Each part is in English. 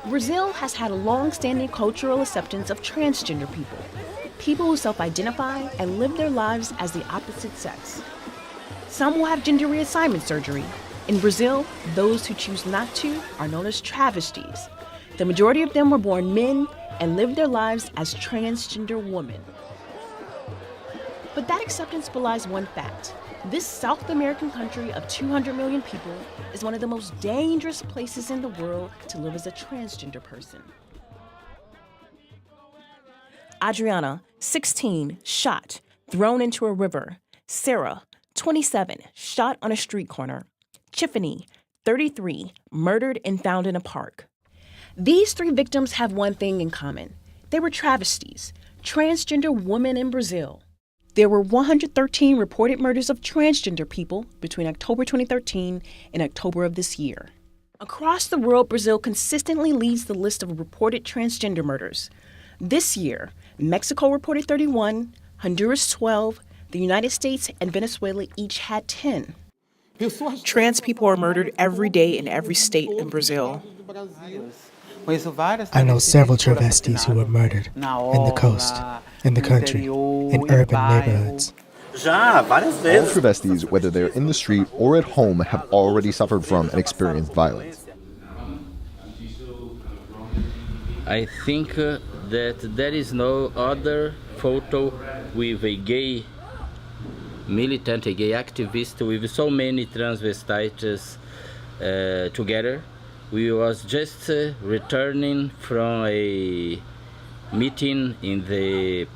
Brazil has had a long-standing cultural acceptance of transgender people, people who self-identify and live their lives as the opposite sex. Some will have gender reassignment surgery. In Brazil, those who choose not to are known as travestis. The majority of them were born men and lived their lives as transgender women. But that acceptance belies one fact. This South American country of 200 million people is one of the most dangerous places in the world to live as a transgender person. Adriana, 16, shot, thrown into a river. Sarah, 27, shot on a street corner. Tiffany, 33, murdered and found in a park. These three victims have one thing in common. They were travestis, transgender women in Brazil. There were 113 reported murders of transgender people between October 2013 and October of this year. Across the world, Brazil consistently leads the list of reported transgender murders. This year, Mexico reported 31, Honduras 12, the United States and Venezuela each had 10. Trans people are murdered every day in every state in Brazil. I know several travestis who were murdered in the coast, in the country, in urban neighborhoods. All travestis, whether they're in the street or at home, have already suffered from and experienced violence. I think that there is no other photo with a gay militant, a gay activist, with so many transvestites together. We was just returning from a meeting in the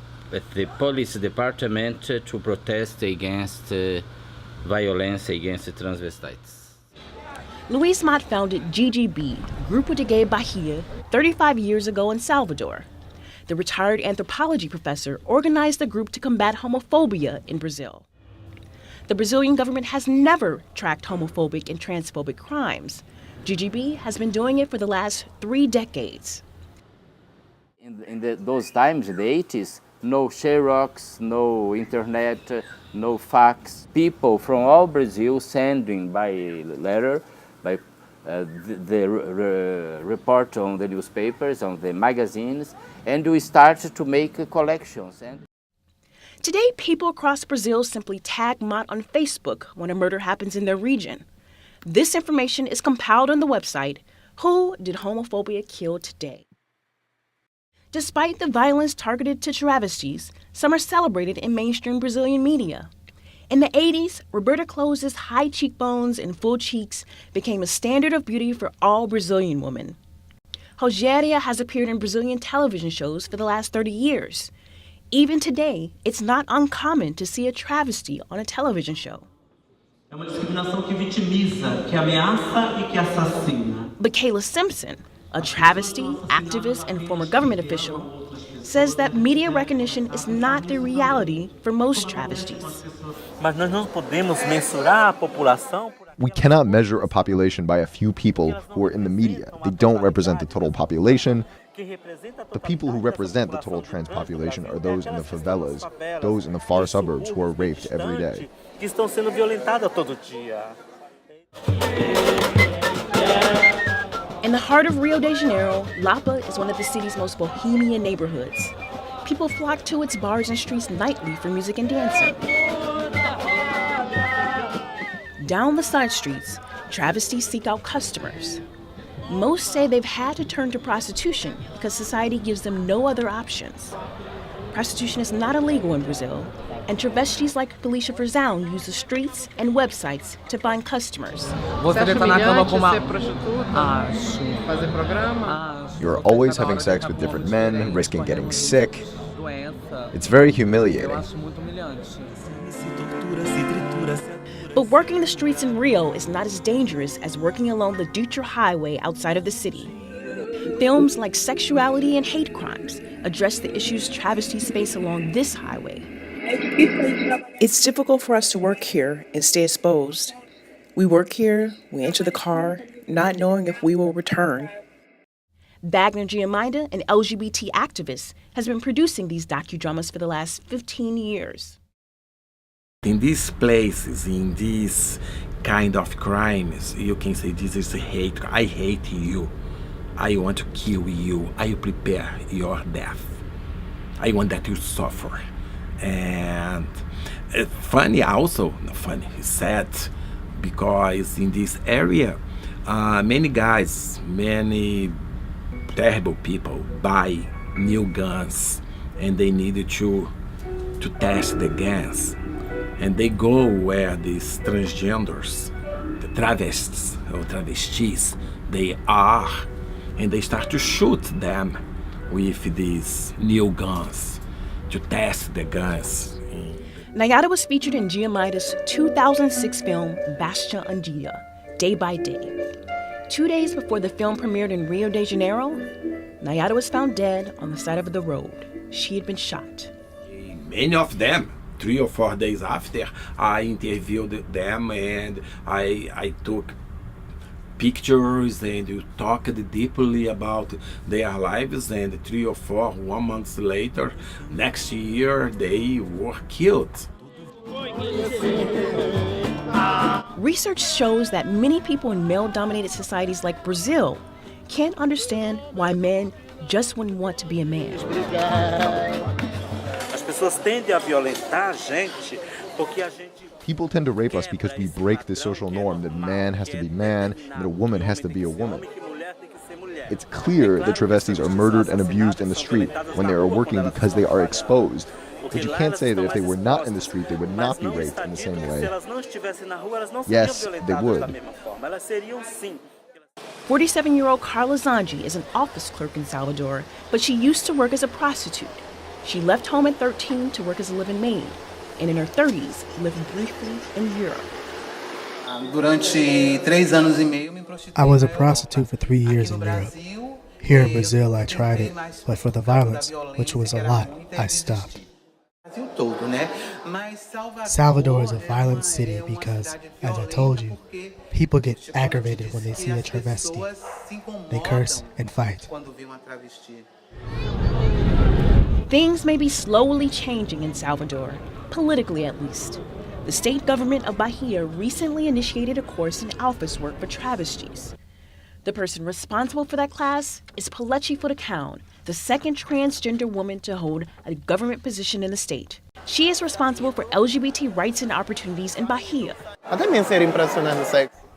police department to protest against violence against transvestites. Luis Mott founded GGB, Grupo de Gay Bahia, 35 years ago in Salvador. The retired anthropology professor organized the group to combat homophobia in Brazil. The Brazilian government has never tracked homophobic and transphobic crimes. GGB has been doing it for the last 3 decades. Those times, in the 80s, no Xerox, no internet, no fax. People from all Brazil sending by letter, by the report on the newspapers, on the magazines, and we started to make collections. Today, people across Brazil simply tag Mott on Facebook when a murder happens in their region. This information is compiled on the website, Who Did Homophobia Kill Today? Despite the violence targeted to travestis, some are celebrated in mainstream Brazilian media. In the 80s, Roberta Close's high cheekbones and full cheeks became a standard of beauty for all Brazilian women. Rogéria has appeared in Brazilian television shows for the last 30 years. Even today, it's not uncommon to see a travesty on a television show. É uma discriminação que vitimiza, que ameaça e que assassina. But Kayla Simpson, a travesty, activist, and former government official, says that media recognition is not the reality for most travestis. Mas nós não podemos mensurar a população. We cannot measure a population by a few people who are in the media. They don't represent the total population. The people who represent the total trans population are those in the favelas, those in the far suburbs who are raped every day. Que estão sendo violentadas todo dia. In the heart of Rio de Janeiro, Lapa is one of the city's most bohemian neighborhoods. People flock to its bars and streets nightly for music and dancing. Down the side streets, travestis seek out customers. Most say they've had to turn to prostitution because society gives them no other options. Prostitution is not illegal in Brazil, and travestis like Felicia Frazão use the streets and websites to find customers. You're always having sex with different men, risking getting sick. It's very humiliating. But working the streets in Rio is not as dangerous as working along the Dutra Highway outside of the city. Films like Sexuality and Hate Crimes address the issues travestis face along this highway. It's difficult for us to work here and stay exposed. We work here, we enter the car, not knowing if we will return. Wagner Giamaida, an LGBT activist, has been producing these docudramas for the last 15 years. In these places, in these kind of crimes, you can say this is hate. I hate you. I want to kill you. I prepare your death. I want that you suffer. And funny also, not funny, it's sad, because in this area, many guys, many terrible people buy new guns, and they needed to test the guns. And they go where these transgenders, the travestis or travestis, they are, and they start to shoot them with these new guns, to test the guns. Nayara was featured in Giamatti's 2006 film Baixa Andia, Day by Day. 2 days before the film premiered in Rio de Janeiro, Nayara was found dead on the side of the road. She had been shot. Many of them, 3 or 4 days after, I interviewed them, and I took pictures and you talked deeply about their lives, and 3 or 4, 1 month later, next year, they were killed. Research shows that many people in male-dominated societies like Brazil can't understand why men just wouldn't want to be a man. People tend to rape us because we break the social norm that man has to be man and that a woman has to be a woman. It's clear that travestis are murdered and abused in the street when they are working because they are exposed. But you can't say that if they were not in the street, they would not be raped in the same way. Yes, they would. 47-year-old Carla Zangi is an office clerk in Salvador, but she used to work as a prostitute. She left home at 13 to work as a live-in maid, and in her 30s lived briefly in Europe. I was a prostitute for 3 years in Europe. Here in Brazil, I tried it, but for the violence, which was a lot, I stopped. Salvador is a violent city because, as I told you, people get aggravated when they see a travesti. They curse and fight. Things may be slowly changing in Salvador, politically at least. The state government of Bahia recently initiated a course in office work for travestis. The person responsible for that class is Pelechi Furacão, the second transgender woman to hold a government position in the state. She is responsible for LGBT rights and opportunities in Bahia.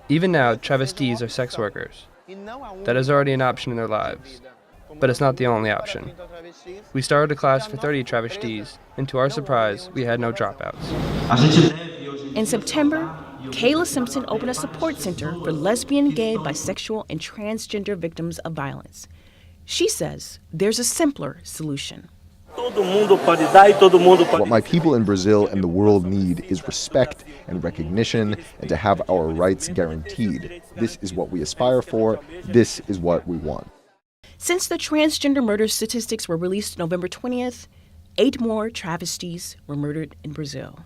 Even now, travestis are sex workers. That is already an option in their lives. But it's not the only option. We started a class for 30 travestis, and to our surprise, we had no dropouts. In September, Kayla Simpson opened a support center for lesbian, gay, bisexual, and transgender victims of violence. She says there's a simpler solution. What my people in Brazil and the world need is respect and recognition, and to have our rights guaranteed. This is what we aspire for. This is what we want. Since the transgender murder statistics were released November 20th, 8 more travestis were murdered in Brazil.